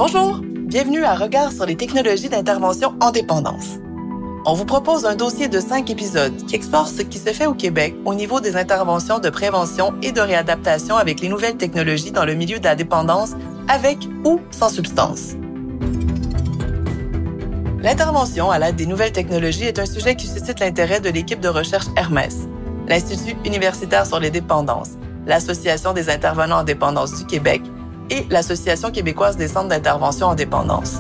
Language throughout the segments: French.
Bonjour, bienvenue à Regard sur les technologies d'intervention en dépendance. On vous propose un dossier de 5 épisodes qui explore ce qui se fait au Québec au niveau des interventions de prévention et de réadaptation avec les nouvelles technologies dans le milieu de la dépendance, avec ou sans substance. L'intervention à l'aide des nouvelles technologies est un sujet qui suscite l'intérêt de l'équipe de recherche Hermès, l'Institut universitaire sur les dépendances, l'Association des intervenants en dépendance du Québec et l'Association québécoise des centres d'intervention en dépendance.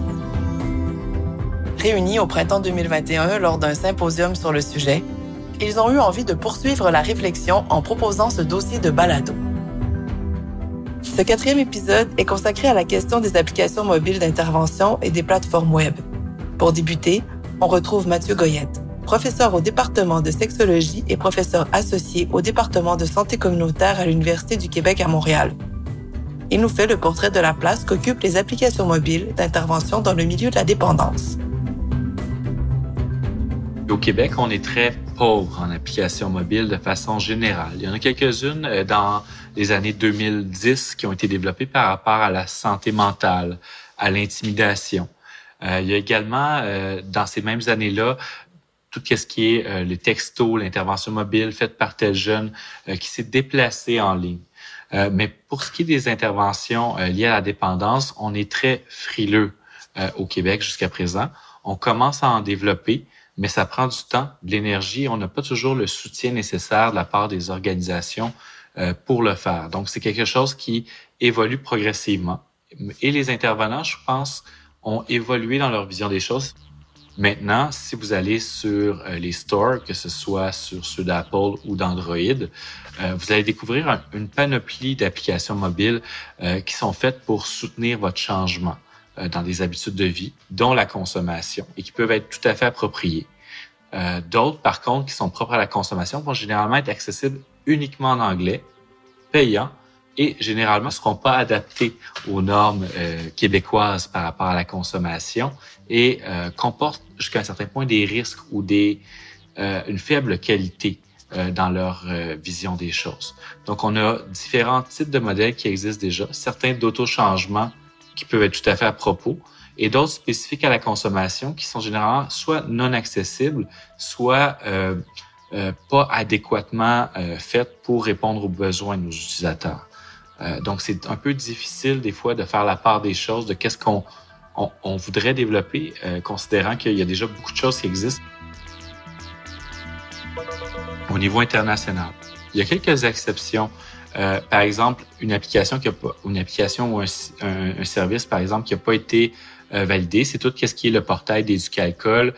Réunis au printemps 2021 lors d'un symposium sur le sujet, ils ont eu envie de poursuivre la réflexion en proposant ce dossier de balado. Ce 4e épisode est consacré à la question des applications mobiles d'intervention et des plateformes web. Pour débuter, on retrouve Mathieu Goyette, professeur au département de sexologie et professeur associé au département de santé communautaire à l'Université du Québec à Montréal. Il nous fait le portrait de la place qu'occupent les applications mobiles d'intervention dans le milieu de la dépendance. Au Québec, on est très pauvre en applications mobiles de façon générale. Il y en a quelques-unes dans les années 2010 qui ont été développées par rapport à la santé mentale, à l'intimidation. Il y a également, dans ces mêmes années-là, tout ce qui est le texto, l'intervention mobile faite par tel jeune qui s'est déplacé en ligne. Mais pour ce qui est des interventions liées à la dépendance, on est très frileux au Québec jusqu'à présent. On commence à en développer, mais ça prend du temps, de l'énergie. On n'a pas toujours le soutien nécessaire de la part des organisations pour le faire. Donc, c'est quelque chose qui évolue progressivement. Et les intervenants, je pense, ont évolué dans leur vision des choses. Maintenant, si vous allez sur les stores, que ce soit sur ceux d'Apple ou d'Android, vous allez découvrir une panoplie d'applications mobiles qui sont faites pour soutenir votre changement dans des habitudes de vie, dont la consommation, et qui peuvent être tout à fait appropriées. D'autres, par contre, qui sont propres à la consommation, vont généralement être accessibles uniquement en anglais, payants, et généralement ne seront pas adaptés aux normes québécoises par rapport à la consommation et comportent jusqu'à un certain point des risques ou une faible qualité dans leur vision des choses. Donc, on a différents types de modèles qui existent déjà, certains d'auto-changement qui peuvent être tout à fait à propos, et d'autres spécifiques à la consommation qui sont généralement soit non accessibles, soit pas adéquatement faites pour répondre aux besoins de nos utilisateurs. Donc, c'est un peu difficile des fois de faire la part des choses, de qu'est-ce qu'on voudrait développer, considérant qu'il y a déjà beaucoup de choses qui existent au niveau international. Il y a quelques exceptions. Par exemple, une application ou un service, par exemple, qui n'a pas été validé, c'est tout ce qui est le portail d'Éducalcool,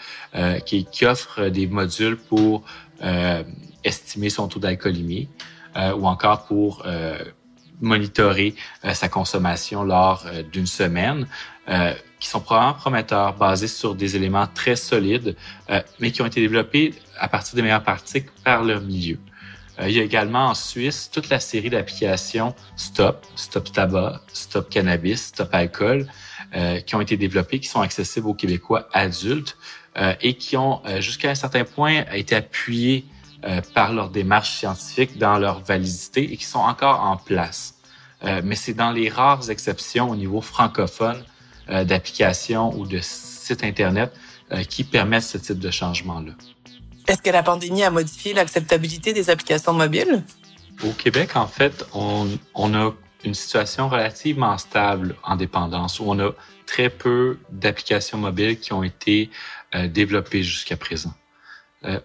qui offre des modules pour estimer son taux d'alcoolémie ou encore pour monitorer sa consommation lors d'une semaine, qui sont probablement prometteurs, basés sur des éléments très solides, mais qui ont été développés à partir des meilleures pratiques par leur milieu. Il y a également en Suisse toute la série d'applications Stop Tabac, Stop Cannabis, Stop Alcool, qui ont été développées, qui sont accessibles aux Québécois adultes et qui ont, jusqu'à un certain point, été appuyées par leur démarche scientifique dans leur validité et qui sont encore en place. Mais c'est dans les rares exceptions au niveau francophone d'applications ou de sites Internet qui permettent ce type de changement-là. Est-ce que la pandémie a modifié l'acceptabilité des applications mobiles? Au Québec, en fait, on a une situation relativement stable en dépendance où on a très peu d'applications mobiles qui ont été développées jusqu'à présent.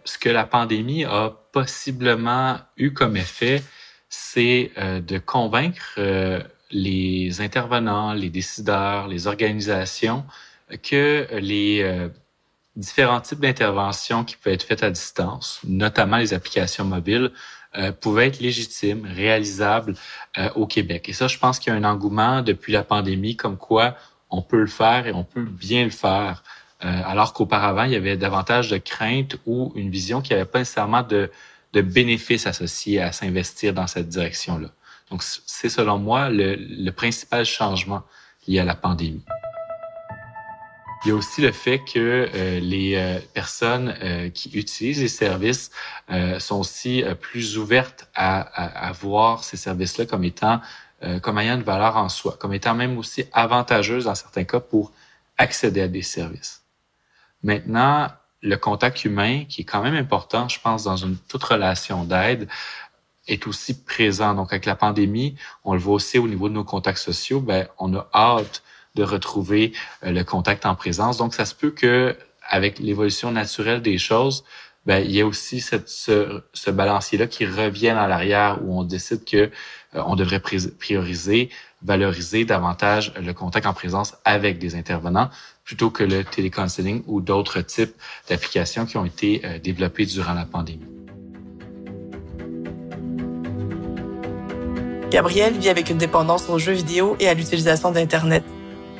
Ce que la pandémie a possiblement eu comme effet, c'est de convaincre les intervenants, les décideurs, les organisations que les différents types d'interventions qui peuvent être faites à distance, notamment les applications mobiles, pouvaient être légitimes, réalisables au Québec. Et ça, je pense qu'il y a un engouement depuis la pandémie comme quoi on peut le faire et on peut bien le faire. Alors qu'auparavant, il y avait davantage de crainte ou une vision qui n'avait pas nécessairement de bénéfices associés à s'investir dans cette direction-là. Donc, c'est selon moi le principal changement lié à la pandémie. Il y a aussi le fait que les personnes qui utilisent les services sont aussi plus ouvertes à voir ces services-là comme étant comme ayant une valeur en soi, comme étant même aussi avantageuse dans certains cas pour accéder à des services. Maintenant, le contact humain, qui est quand même important, je pense, dans toute relation d'aide, est aussi présent. Donc, avec la pandémie, on le voit aussi au niveau de nos contacts sociaux, on a hâte de retrouver le contact en présence. Donc, ça se peut que, avec l'évolution naturelle des choses, il y a aussi ce balancier-là qui revienne à l'arrière où on décide que on devrait prioriser, valoriser davantage le contact en présence avec des intervenants plutôt que le télécounseling ou d'autres types d'applications qui ont été développées durant la pandémie. Gabriel vit avec une dépendance aux jeux vidéo et à l'utilisation d'Internet.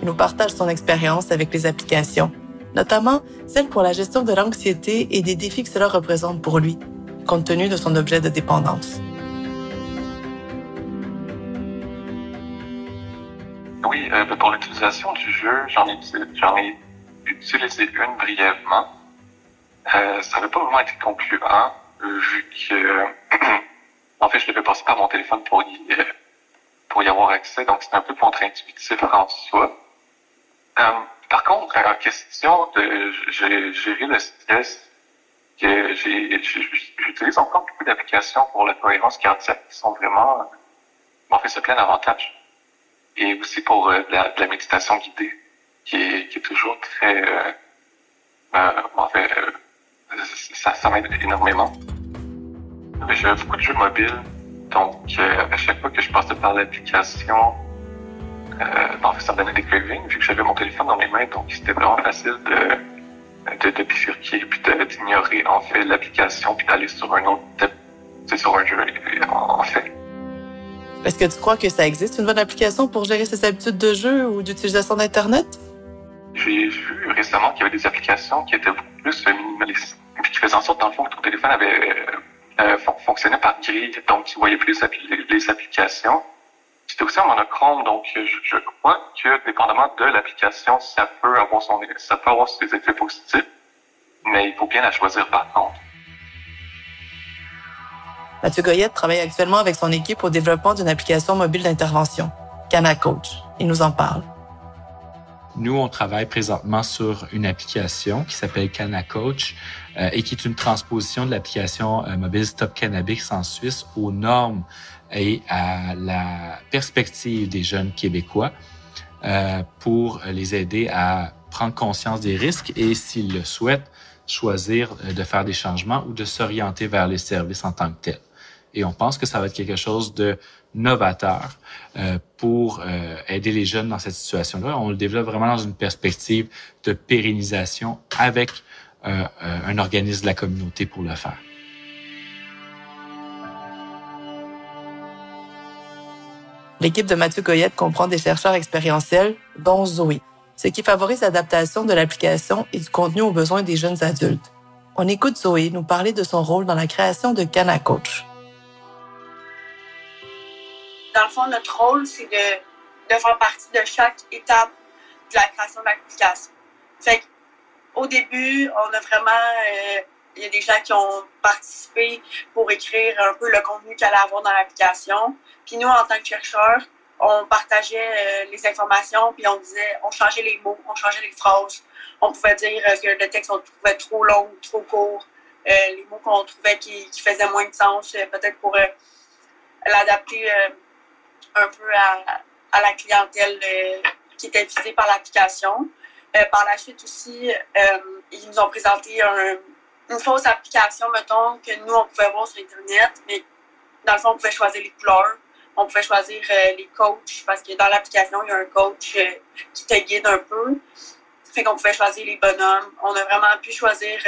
Il nous partage son expérience avec les applications, notamment celle pour la gestion de l'anxiété et des défis que cela représente pour lui, compte tenu de son objet de dépendance. Oui, pour l'utilisation du jeu, j'en ai utilisé une brièvement. Ça n'avait pas vraiment été concluant, vu que, en fait, je devais passer par mon téléphone pour y avoir accès, donc c'était un peu contre-intuitif en soi. Par contre, en question de gérer le stress, que j'utilise encore beaucoup d'applications pour la cohérence cardiaque qui sont vraiment, c'est plein d'avantages. Et aussi pour de la méditation guidée, qui est toujours très, ça m'aide énormément. J'ai beaucoup de jeux mobiles, donc à chaque fois que je passais par l'application, ça me donnait des cravings, vu que j'avais mon téléphone dans mes mains, donc c'était vraiment facile de bifurquer, puis d'ignorer en fait l'application, puis d'aller sur un autre sur un jeu en fait. Est-ce que tu crois que ça existe une bonne application pour gérer ses habitudes de jeu ou d'utilisation d'Internet? J'ai vu récemment qu'il y avait des applications qui étaient beaucoup plus minimalistes, puis qui faisaient en sorte, dans le fond, que ton téléphone fonctionnait par grille, donc tu voyais plus les applications. C'était aussi en monochrome, donc je crois que, dépendamment de l'application, ça peut avoir ses effets positifs, mais il faut bien la choisir par contre. Mathieu Goyette travaille actuellement avec son équipe au développement d'une application mobile d'intervention, CanaCoach. Il nous en parle. Nous, on travaille présentement sur une application qui s'appelle CanaCoach et qui est une transposition de l'application mobile Stop Cannabis en Suisse aux normes et à la perspective des jeunes Québécois pour les aider à prendre conscience des risques et, s'ils le souhaitent, choisir de faire des changements ou de s'orienter vers les services en tant que tels. Et on pense que ça va être quelque chose de novateur pour aider les jeunes dans cette situation-là. On le développe vraiment dans une perspective de pérennisation avec un organisme de la communauté pour le faire. L'équipe de Mathieu Goyette comprend des chercheurs expérientiels, dont Zoé, ce qui favorise l'adaptation de l'application et du contenu aux besoins des jeunes adultes. On écoute Zoé nous parler de son rôle dans la création de CanaCoach. Dans le fond, notre rôle, c'est de faire partie de chaque étape de la création de l'application. Fait qu'au début, on a vraiment... il y a des gens qui ont participé pour écrire un peu le contenu qu'il allait avoir dans l'application. Puis nous, en tant que chercheurs, on partageait les informations, puis on changeait les mots, on changeait les phrases. On pouvait dire que le texte, on le trouvait trop long, trop court. Les mots qu'on trouvait qui faisaient moins de sens, peut-être pour l'adapter un peu à la clientèle qui était visée par l'application. Par la suite aussi, ils nous ont présenté une fausse application, mettons, que nous, on pouvait voir sur Internet, mais dans le fond, on pouvait choisir les couleurs, on pouvait choisir les coachs, parce que dans l'application, il y a un coach qui te guide un peu. Fait qu'on pouvait choisir les bonhommes. On a vraiment pu choisir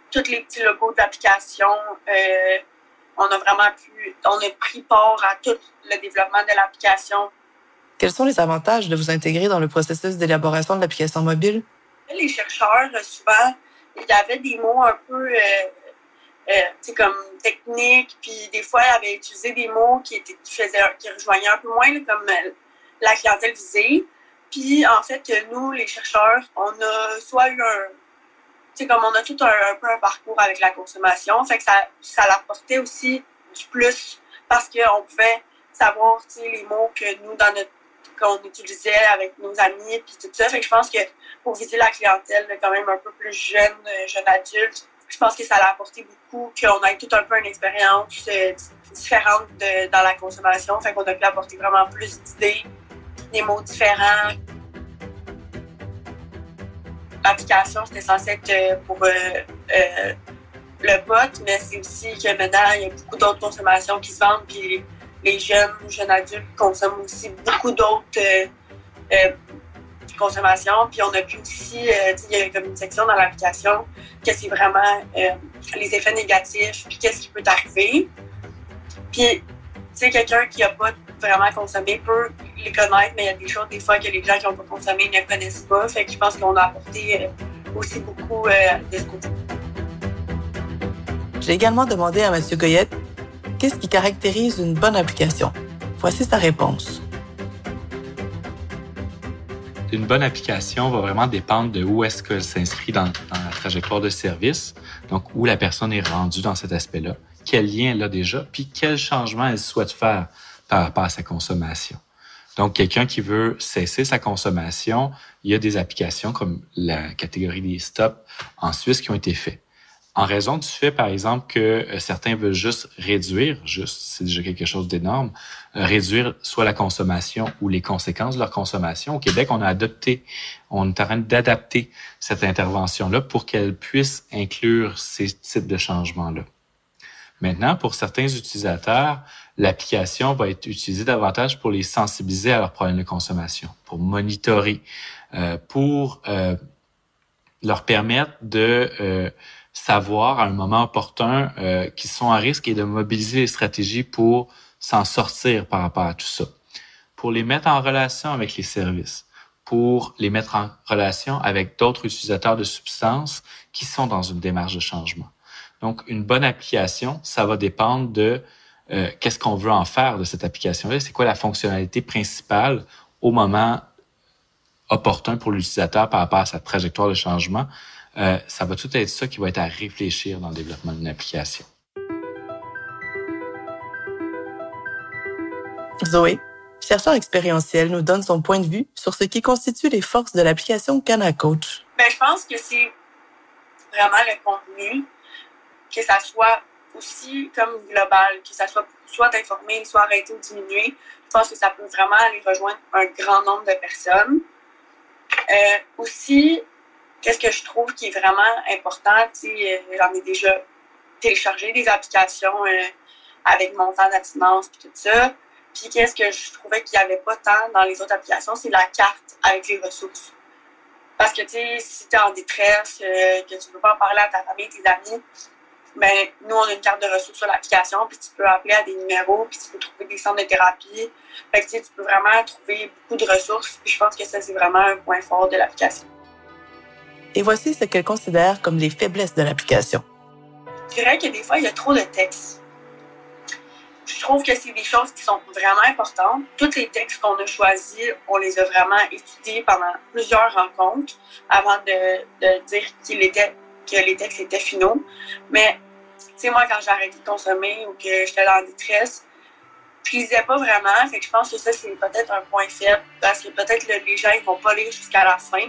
tous les petits logos de l'application. On a pris part à tout le développement de l'application. Quels sont les avantages de vous intégrer dans le processus d'élaboration de l'application mobile? Les chercheurs, souvent, il y avait des mots un peu comme techniques, puis des fois, ils avaient utilisé des mots qui rejoignaient un peu moins là, comme la clientèle visée. Puis, en fait, nous, les chercheurs, on a soit eu on a tout un peu un parcours avec la consommation, fait que ça l'apportait aussi du plus parce qu'on pouvait savoir, tu sais, les mots que nous, qu'on utilisait avec nos amis, puis tout ça. Fait que je pense que pour viser la clientèle, quand même un peu plus jeune adulte, je pense que ça a apporté beaucoup, qu'on ait tout un peu une expérience différente dans la consommation. Fait qu'on a pu apporter vraiment plus d'idées, des mots différents. L'application, c'était censé être pour le pot, mais c'est aussi que maintenant, il y a beaucoup d'autres consommations qui se vendent, puis les jeunes adultes consomment aussi beaucoup d'autres consommations. Puis on a pu aussi, il y a comme une section dans l'application que c'est vraiment les effets négatifs, puis qu'est-ce qui peut arriver. Puis, tu sais, quelqu'un qui n'a pas vraiment consommé peut les connaître, mais il y a des choses, des fois, que les gens qui n'ont pas consommé ne connaissent pas. Fait que je pense qu'on a apporté aussi beaucoup de ce côté. J'ai également demandé à M. Goyette qu'est-ce qui caractérise une bonne application. Voici sa réponse. Une bonne application va vraiment dépendre de où est-ce qu'elle s'inscrit dans la trajectoire de service, donc où la personne est rendue dans cet aspect-là, quel lien elle a déjà, puis quel changement elle souhaite faire par rapport à sa consommation. Donc, quelqu'un qui veut cesser sa consommation, il y a des applications comme la catégorie des stops en Suisse qui ont été faites. En raison du fait, par exemple, que certains veulent juste réduire, c'est déjà quelque chose d'énorme, réduire soit la consommation ou les conséquences de leur consommation. Au Québec, on est en train d'adapter cette intervention-là pour qu'elle puisse inclure ces types de changements-là. Maintenant, pour certains utilisateurs, l'application va être utilisée davantage pour les sensibiliser à leurs problèmes de consommation, pour monitorer, pour leur permettre de savoir à un moment opportun qu'ils sont à risque et de mobiliser les stratégies pour s'en sortir par rapport à tout ça. Pour les mettre en relation avec les services, pour les mettre en relation avec d'autres utilisateurs de substances qui sont dans une démarche de changement. Donc, une bonne application, ça va dépendre de qu'est-ce qu'on veut en faire de cette application-là, c'est quoi la fonctionnalité principale au moment opportun pour l'utilisateur par rapport à sa trajectoire de changement. Ça va tout être ça qui va être à réfléchir dans le développement d'une application. Zoé, chercheur expérientiel, nous donne son point de vue sur ce qui constitue les forces de l'application CanaCoach. Ben, je pense que c'est vraiment le contenu, que ça soit aussi comme global, que ça soit informé, soit arrêté ou diminué. Je pense que ça peut vraiment aller rejoindre un grand nombre de personnes. Aussi, qu'est-ce que je trouve qui est vraiment important, j'en ai déjà téléchargé des applications avec mon temps d'abstinence et tout ça. Puis qu'est-ce que je trouvais qu'il n'y avait pas tant dans les autres applications, c'est la carte avec les ressources. Parce que, si tu es en détresse, que tu ne peux pas en parler à ta famille, tes amis, ben nous, on a une carte de ressources sur l'application, puis tu peux appeler à des numéros, puis tu peux trouver des centres de thérapie. Fait que, tu peux vraiment trouver beaucoup de ressources, puis je pense que ça, c'est vraiment un point fort de l'application. Et voici ce qu'elle considère comme les faiblesses de l'application. Je dirais que des fois, il y a trop de textes. Je trouve que c'est des choses qui sont vraiment importantes. Tous les textes qu'on a choisis, on les a vraiment étudiés pendant plusieurs rencontres avant de dire que les textes étaient finaux. Mais, moi, quand j'ai arrêté de consommer ou que j'étais en détresse, je lisais pas vraiment. Fait que je pense que ça, c'est peut-être un point faible parce que peut-être les gens, ils vont pas lire jusqu'à la fin.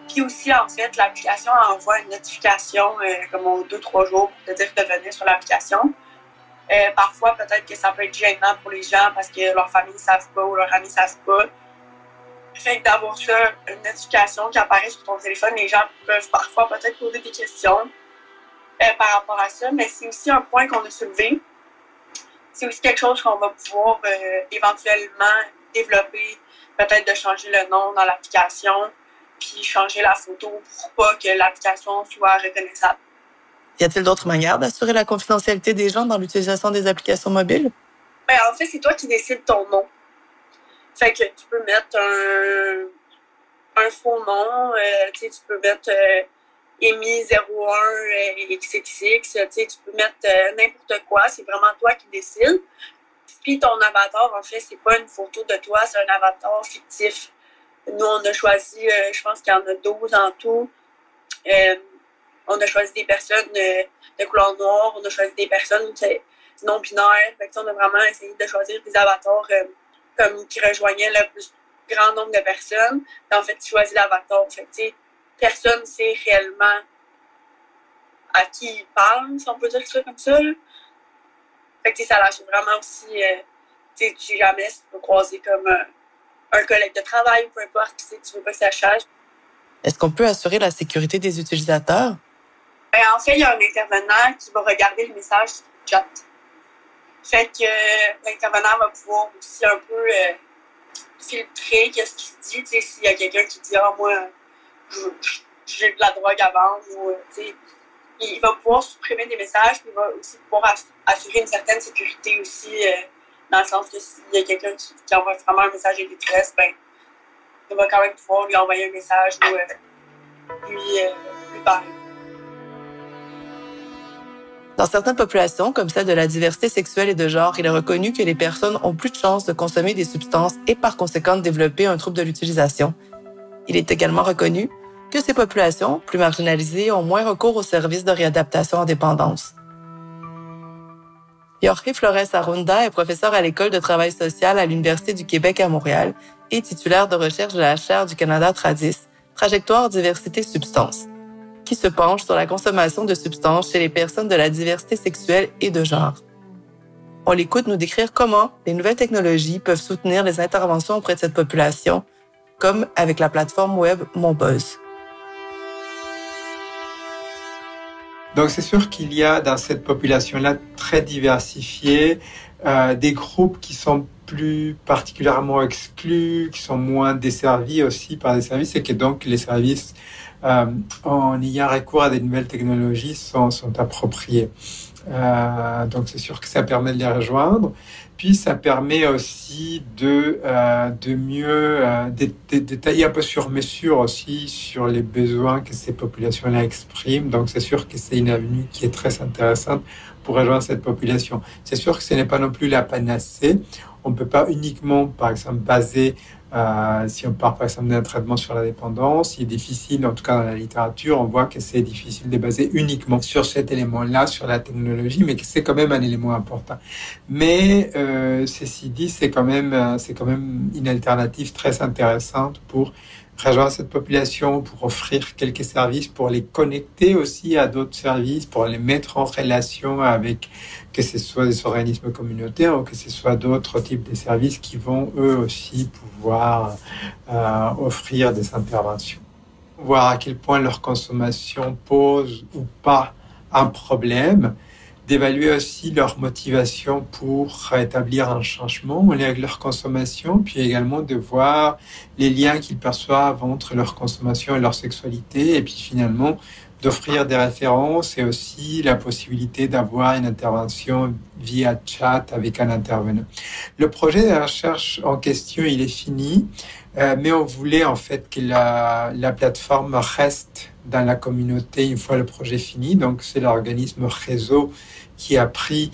Puis aussi, en fait, l'application envoie une notification comme aux 2-3 jours pour te dire de venir sur l'application. Parfois, peut-être que ça peut être gênant pour les gens parce que leur famille ne savent pas ou leurs amis ne savent pas. Fait que d'avoir ça, une notification qui apparaît sur ton téléphone, les gens peuvent parfois peut-être poser des questions par rapport à ça. Mais c'est aussi un point qu'on a soulevé. C'est aussi quelque chose qu'on va pouvoir éventuellement développer, peut-être de changer le nom dans l'application, puis changer la photo pour pas que l'application soit reconnaissable. Y a-t-il d'autres manières d'assurer la confidentialité des gens dans l'utilisation des applications mobiles? Ben, en fait, c'est toi qui décides ton nom. Fait que tu peux mettre un faux nom, tu peux mettre Emi01XXX, tu peux mettre n'importe quoi, c'est vraiment toi qui décides. Puis ton avatar, en fait, c'est pas une photo de toi, c'est un avatar fictif. Nous, on a choisi, je pense qu'il y en a 12 en tout. On a choisi des personnes de couleur noire, on a choisi des personnes qui non-binaires. Fait que, on a vraiment essayé de choisir des avatars comme qui rejoignaient le plus grand nombre de personnes. Et en fait, tu choisis l'avatar. Fait que, personne ne sait réellement à qui il parle, si on peut dire ça comme ça. Là. Fait que ça lâche vraiment aussi, tu sais jamais si tu peux croiser comme un collègue de travail ou peu importe, tu veux pas que ça change. Est-ce qu'on peut assurer la sécurité des utilisateurs? Ben, en fait, il y a un intervenant qui va regarder le message du chat. Fait que l'intervenant va pouvoir aussi un peu filtrer qu'est-ce qu'il dit. Tu sais, s'il y a quelqu'un qui dit « Ah, moi, j'ai de la drogue à vendre » ou tu sais, il va pouvoir supprimer des messages, puis il va aussi pouvoir assurer une certaine sécurité aussi, dans le sens que s'il y a quelqu'un qui envoie vraiment un message de détresse, ben, il va quand même pouvoir lui envoyer un message ou lui parler. Dans certaines populations, comme celle de la diversité sexuelle et de genre, il est reconnu que les personnes ont plus de chances de consommer des substances et par conséquent de développer un trouble de l'utilisation. Il est également reconnu que ces populations, plus marginalisées, ont moins recours aux services de réadaptation en dépendance. Jorge Flores Arrunda est professeur à l'École de travail social à l'Université du Québec à Montréal et titulaire de recherche de la chaire du Canada TRADIS, Trajectoire Diversité Substances, qui se penche sur la consommation de substances chez les personnes de la diversité sexuelle et de genre. On l'écoute nous décrire comment les nouvelles technologies peuvent soutenir les interventions auprès de cette population, comme avec la plateforme web MonBuzz. Donc c'est sûr qu'il y a dans cette population-là très diversifiée des groupes qui sont plus particulièrement exclus, qui sont moins desservis aussi par des services et que donc les services en ayant recours à des nouvelles technologies sont appropriés. Donc c'est sûr que ça permet de les rejoindre. Puis ça permet aussi de mieux détailler un peu sur mesure aussi sur les besoins que ces populations-là expriment. Donc c'est sûr que c'est une avenue qui est très intéressante pour rejoindre cette population. C'est sûr que ce n'est pas non plus la panacée. On ne peut pas uniquement, par exemple, baser si on part par exemple d'un traitement sur la dépendance, il est difficile, en tout cas dans la littérature, on voit que c'est difficile de baser uniquement sur cet élément-là, sur la technologie, mais que c'est quand même un élément important. Mais ceci dit, c'est quand même une alternative très intéressante pour rejoindre cette population, pour offrir quelques services, pour les connecter aussi à d'autres services, pour les mettre en relation avec, que ce soit des organismes communautaires ou que ce soit d'autres types de services qui vont eux aussi pouvoir offrir des interventions. Voir à quel point leur consommation pose ou pas un problème, d'évaluer aussi leur motivation pour établir un changement en lien avec leur consommation, puis également de voir les liens qu'ils perçoivent entre leur consommation et leur sexualité, et puis finalement d'offrir des références et aussi la possibilité d'avoir une intervention via chat avec un intervenant. Le projet de recherche en question, il est fini, mais on voulait en fait que la plateforme reste dans la communauté une fois le projet fini. Donc c'est l'organisme Réseau qui a pris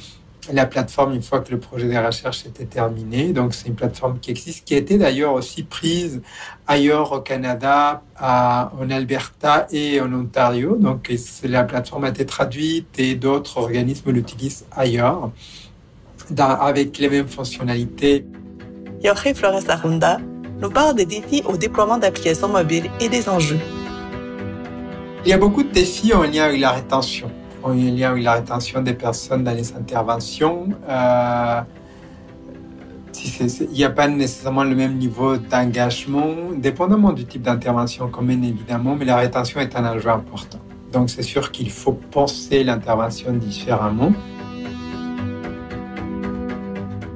la plateforme une fois que le projet de recherche était terminé. Donc c'est une plateforme qui existe, qui a été d'ailleurs aussi prise ailleurs au Canada, en Alberta et en Ontario. Donc la plateforme a été traduite et d'autres organismes l'utilisent ailleurs, avec les mêmes fonctionnalités. Jorge Flores Arrunda nous parle des défis au déploiement d'applications mobiles et des enjeux. Il y a beaucoup de défis en lien avec la rétention. En lien avec la rétention des personnes dans les interventions. Il n'y a pas nécessairement le même niveau d'engagement, dépendamment du type d'intervention qu'on mène évidemment, mais la rétention est un enjeu important. Donc c'est sûr qu'il faut penser l'intervention différemment.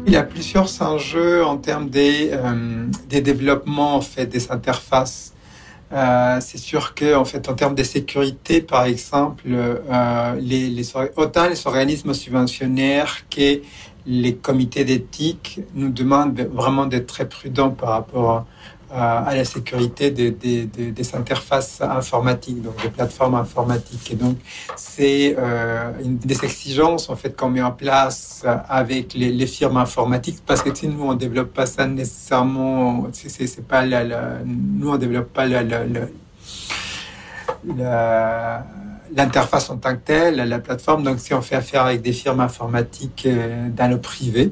Il y a plusieurs enjeux en termes des développements en fait, des interfaces. C'est sûr que, en fait, en termes de sécurité, par exemple, autant les organismes subventionnaires que les comités d'éthique nous demandent vraiment d'être très prudents par rapport à la sécurité des interfaces informatiques, donc des plateformes informatiques. Et donc, c'est des exigences en fait qu'on met en place avec les firmes informatiques, parce que nous on développe pas ça nécessairement. C'est pas nous on développe pas l'interface en tant que telle, la plateforme. Donc, si on fait affaire avec des firmes informatiques dans le privé,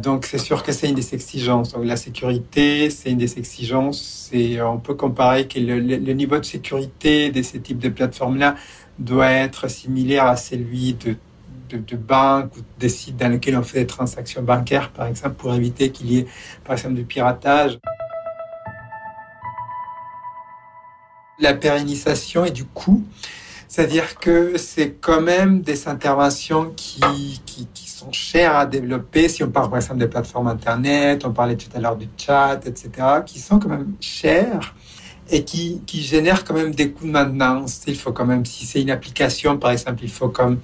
donc c'est sûr que c'est une des exigences. Donc, la sécurité, c'est une des exigences. Et on peut comparer que le niveau de sécurité de ces types de plateformes-là doit être similaire à celui de banques ou des sites dans lesquels on fait des transactions bancaires, par exemple, pour éviter qu'il y ait, par exemple, du piratage. La pérennisation et du coût, c'est-à-dire que c'est quand même des interventions qui sont chères à développer. Si on parle par exemple des plateformes Internet, on parlait tout à l'heure du chat, etc., qui sont quand même chères et qui génèrent quand même des coûts de maintenance. Il faut quand même, si c'est une application, par exemple, il faut comme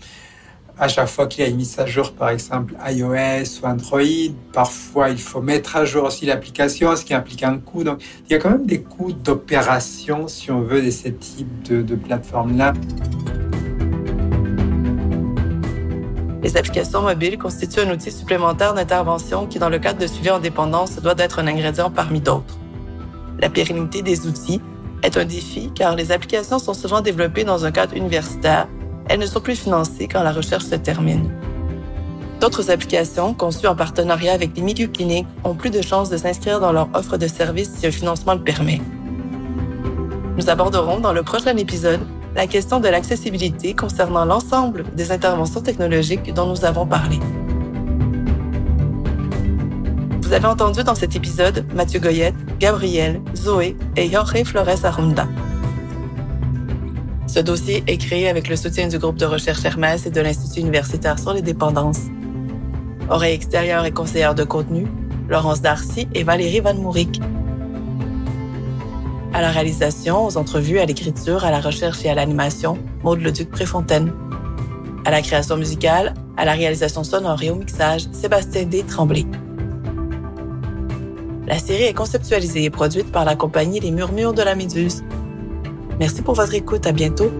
à chaque fois qu'il y a une mise à jour, par exemple iOS ou Android, parfois il faut mettre à jour aussi l'application, ce qui implique un coût. Donc il y a quand même des coûts d'opération, si on veut, de ce type de plateforme-là. Les applications mobiles constituent un outil supplémentaire d'intervention qui, dans le cadre de suivi en dépendance, doit être un ingrédient parmi d'autres. La pérennité des outils est un défi car les applications sont souvent développées dans un cadre universitaire. Elles ne sont plus financées quand la recherche se termine. D'autres applications, conçues en partenariat avec les milieux cliniques, ont plus de chances de s'inscrire dans leur offre de services si un financement le permet. Nous aborderons dans le prochain épisode la question de l'accessibilité concernant l'ensemble des interventions technologiques dont nous avons parlé. Vous avez entendu dans cet épisode Mathieu Goyette, Gabriel, Zoé et Jorge Flores Arrunda. Ce dossier est créé avec le soutien du groupe de recherche Hermès et de l'Institut universitaire sur les dépendances. Oreille extérieure et conseillère de contenu, Laurence Darcy et Valérie Van Mouric. À la réalisation, aux entrevues, à l'écriture, à la recherche et à l'animation, Maude Leduc-Préfontaine. À la création musicale, à la réalisation sonore et au mixage, Sébastien D. Tremblay. La série est conceptualisée et produite par la compagnie Les Murmures de la Méduse. Merci pour votre écoute. À bientôt.